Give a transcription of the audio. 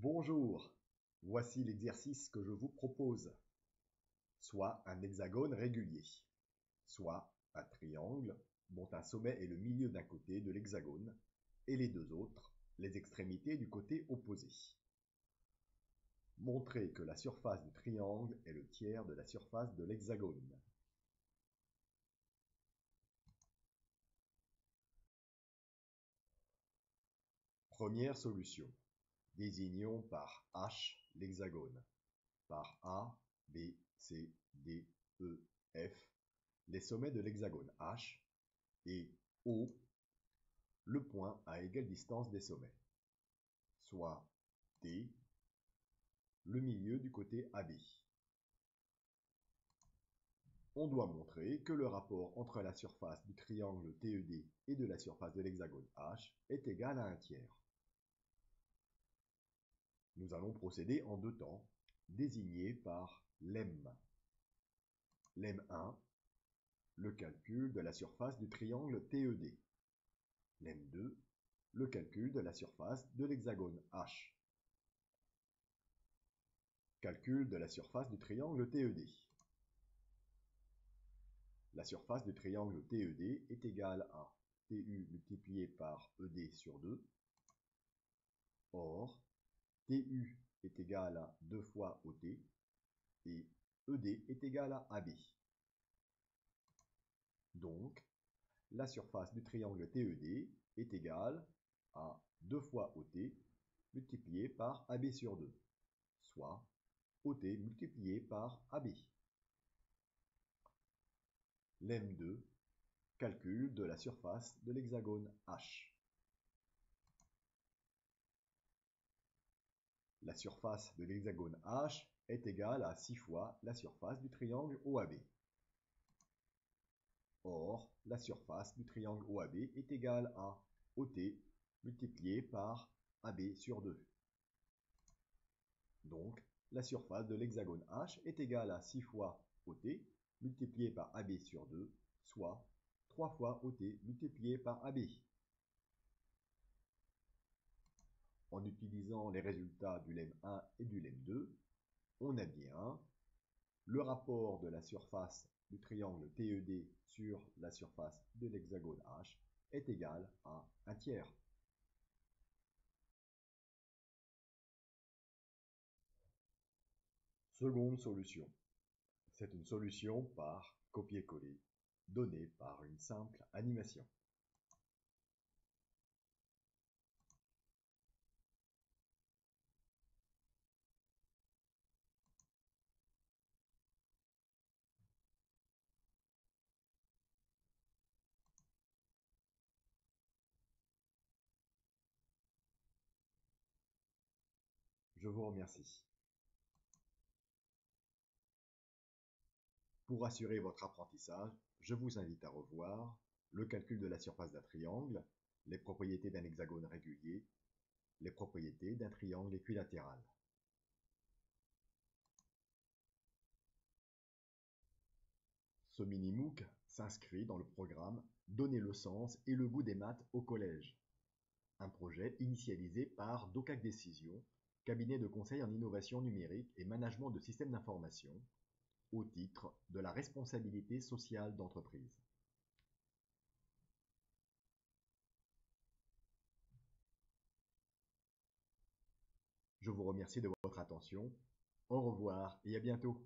Bonjour, voici l'exercice que je vous propose. Soit un hexagone régulier, soit un triangle dont un sommet est le milieu d'un côté de l'hexagone et les deux autres, les extrémités du côté opposé. Montrez que la surface du triangle est le tiers de la surface de l'hexagone. Première solution. Désignons par H l'hexagone, par A, B, C, D, E, F, les sommets de l'hexagone H, et O, le point à égale distance des sommets, soit D, le milieu du côté AB. On doit montrer que le rapport entre la surface du triangle TED et de la surface de l'hexagone H est égal à 1/3. Nous allons procéder en deux temps, désignés par lemme. Lemme 1, le calcul de la surface du triangle TED. Lemme 2, le calcul de la surface de l'hexagone H. Calcul de la surface du triangle TED. La surface du triangle TED est égale à TU multiplié par ED sur 2. Or, TU est égal à 2 fois OT et ED est égal à AB. Donc, la surface du triangle TED est égale à 2 fois OT multiplié par AB sur 2, soit OT multiplié par AB. Lemme 2, calcul de la surface de l'hexagone H. La surface de l'hexagone H est égale à 6 fois la surface du triangle OAB. Or, la surface du triangle OAB est égale à OT multiplié par AB sur 2. Donc, la surface de l'hexagone H est égale à 6 fois OT multiplié par AB sur 2, soit 3 fois OT multiplié par AB. En utilisant les résultats du lemme 1 et du lemme 2, on a bien le rapport de la surface du triangle TED sur la surface de l'hexagone H est égal à 1/3. Seconde solution. C'est une solution par copier-coller, donnée par une simple animation. Je vous remercie. Pour assurer votre apprentissage, je vous invite à revoir le calcul de la surface d'un triangle, les propriétés d'un hexagone régulier, les propriétés d'un triangle équilatéral. Ce mini-MOOC s'inscrit dans le programme Donner le sens et le goût des maths au collège, un projet initialisé par DOCAC Décision, cabinet de conseil en innovation numérique et management de systèmes d'information, au titre de la responsabilité sociale d'entreprise. Je vous remercie de votre attention. Au revoir et à bientôt.